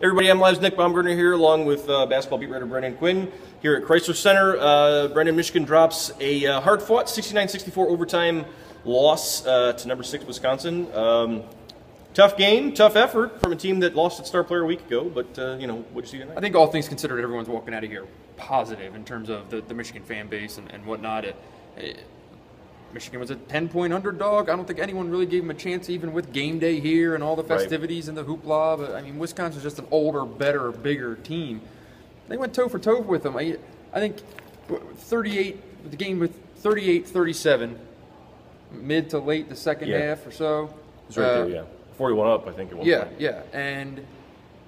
Everybody, I'm MLive's Nick Baumgartner here, along with basketball beat writer Brendan Quinn here at Crisler Center. Brendan, Michigan drops a hard-fought 69-64 overtime loss to number 6 Wisconsin. Tough game, tough effort from a team that lost its star player a week ago, but, you know, what did you see tonight? I think all things considered, everyone's walking out of here positive in terms of the Michigan fan base and whatnot. Michigan was a 10-point underdog. I don't think anyone really gave them a chance, even with game day here and all the festivities and the hoopla. But, I mean, Wisconsin's just an older, better, bigger team. They went toe for toe with them. I think 38, the game with 38-37, mid to late the second half or so. It's right there, yeah. 41 up, I think, at one point. Yeah, and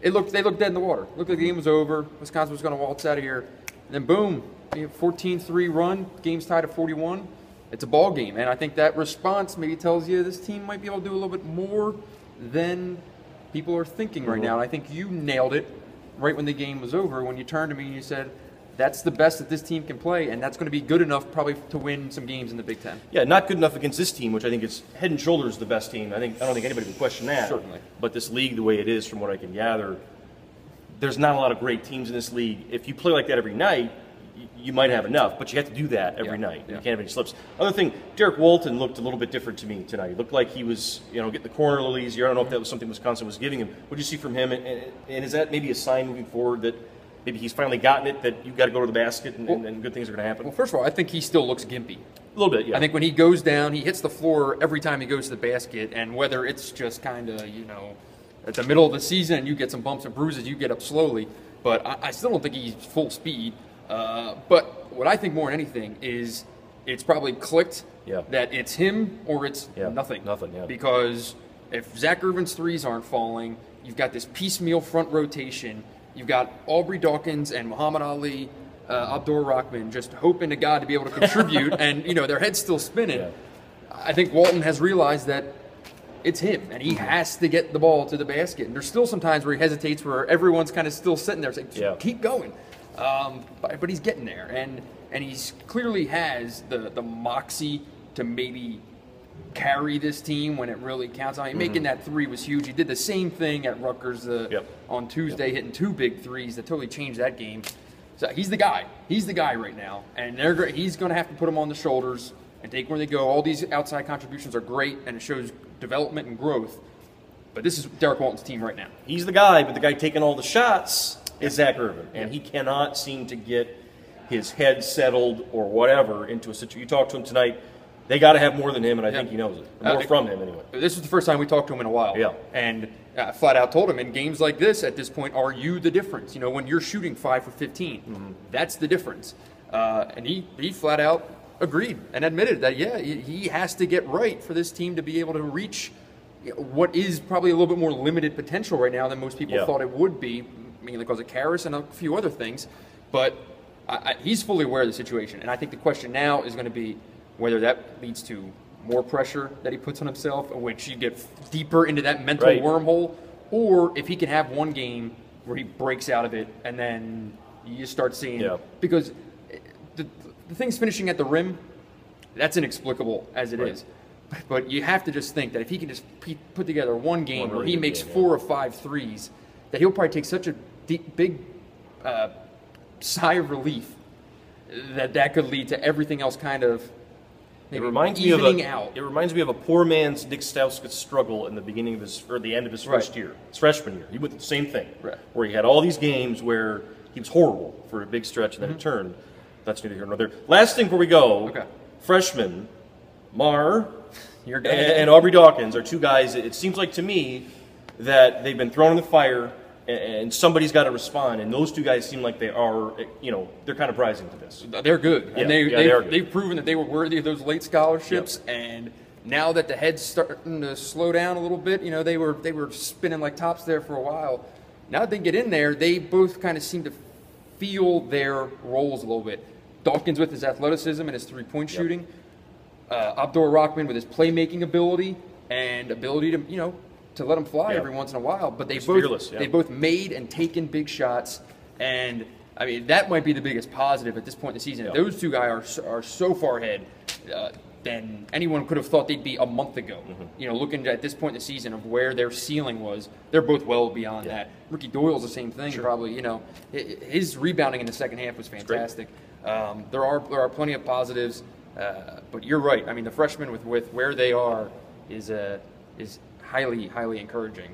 they looked dead in the water. Looked like the game was over. Wisconsin was going to waltz out of here. And then, boom, 14-3 run. Game's tied at 41. It's a ball game, and I think that response maybe tells you this team might be able to do a little bit more than people are thinking right now. And I think you nailed it right when the game was over, when you turned to me and you said, that's the best that this team can play, and that's going to be good enough probably to win some games in the Big Ten. Yeah, not good enough against this team, which I think is head and shoulders the best team. I don't think anybody would question that. Certainly. But this league, the way it is, from what I can gather, there's not a lot of great teams in this league. If you play like that every night, you might have enough, but you have to do that every night. You can't have any slips. Other thing, Derek Walton looked a little bit different to me tonight. He looked like he was, getting the corner a little easier. I don't know if that was something Wisconsin was giving him. What did you see from him? And is that maybe a sign moving forward that maybe he's finally gotten it, that you've got to go to the basket and good things are going to happen? Well, first of all, I think he still looks gimpy. A little bit, yeah. I think when he goes down, he hits the floor every time he goes to the basket, and whether it's just kind of, at the middle of the season and you get some bumps and bruises, you get up slowly. But I still don't think he's full speed. But what I think more than anything is it's probably clicked that it's him or it's nothing. Nothing, yeah. Because if Zach Irvin's threes aren't falling, you've got this piecemeal front rotation. You've got Aubrey Dawkins and Muhammad Ali, Abdur Rahman just hoping to God to be able to contribute, and their head's still spinning. Yeah. I think Walton has realized that it's him, and he has to get the ball to the basket. And there's still some times where he hesitates, where everyone's kind of still sitting there saying, keep going. But he's getting there, and he's clearly has the moxie to maybe carry this team when it really counts. I mean, making that three was huge. He did the same thing at Rutgers on Tuesday, hitting 2 big threes that totally changed that game. So he's the guy. He's the guy right now, and he's going to have to put them on the shoulders and take where they go. All these outside contributions are great, and it shows development and growth. But this is Derek Walton's team right now. He's the guy, but the guy taking all the shots is Zach Irvin, and he cannot seem to get his head settled or whatever into a situation. You talked to him tonight. They got to have more than him, and I think he knows it. More from him, anyway. This was the first time we talked to him in a while. Yeah. And flat out told him, in games like this, at this point, are you the difference? When you're shooting 5 for 15, that's the difference. And he flat out agreed and admitted that, he has to get right for this team to be able to reach what is probably a little bit more limited potential right now than most people thought it would be, mainly because of Karras and a few other things. But he's fully aware of the situation. And I think the question now is going to be whether that leads to more pressure that he puts on himself, which you get deeper into that mental wormhole, or if he can have one game where he breaks out of it and then you start seeing because the things finishing at the rim, that's inexplicable as it is. But you have to just think that if he can just put together one game where he makes 4 or 5 threes, that he'll probably take such a big sigh of relief that could lead to everything else kind of evening out. It reminds me of a poor man's Nick Stauskas struggle in the beginning of his, or the end of his first year, his freshman year. He went through the same thing, where he had all these games where he was horrible for a big stretch, and then it turned. That's neither here nor there. Last thing before we go, freshmen, Mar and Aubrey Dawkins are 2 guys. It seems like to me that they've been thrown in the fire, and somebody's got to respond. And those 2 guys seem like they are, they're kind of rising to this. They're good. Yeah, and they've proven that they were worthy of those late scholarships. And now that the head's starting to slow down a little bit, they were spinning like tops there for a while. Now that they get in there, they both kind of seem to feel their roles a little bit. Dawkins with his athleticism and his three-point shooting. Abdur Rahman with his playmaking ability and ability to let them fly every once in a while. But they both made and taken big shots, and I mean that might be the biggest positive at this point in the season. Those 2 guys are so far ahead. than anyone could have thought they'd be a month ago. You know, looking at this point in the season of where their ceiling was, they're both well beyond that. Ricky Doyle's the same thing, probably. You know, his rebounding in the second half was fantastic. There are plenty of positives, but you're right. I mean, the freshmen with where they are is highly encouraging.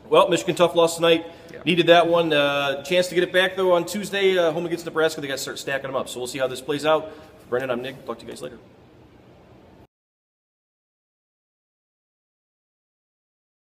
Well, Michigan tough loss tonight. Needed that one. Chance to get it back though on Tuesday, home against Nebraska. They got to start stacking them up. So we'll see how this plays out. For Brendan, I'm Nick. Talk to you guys later.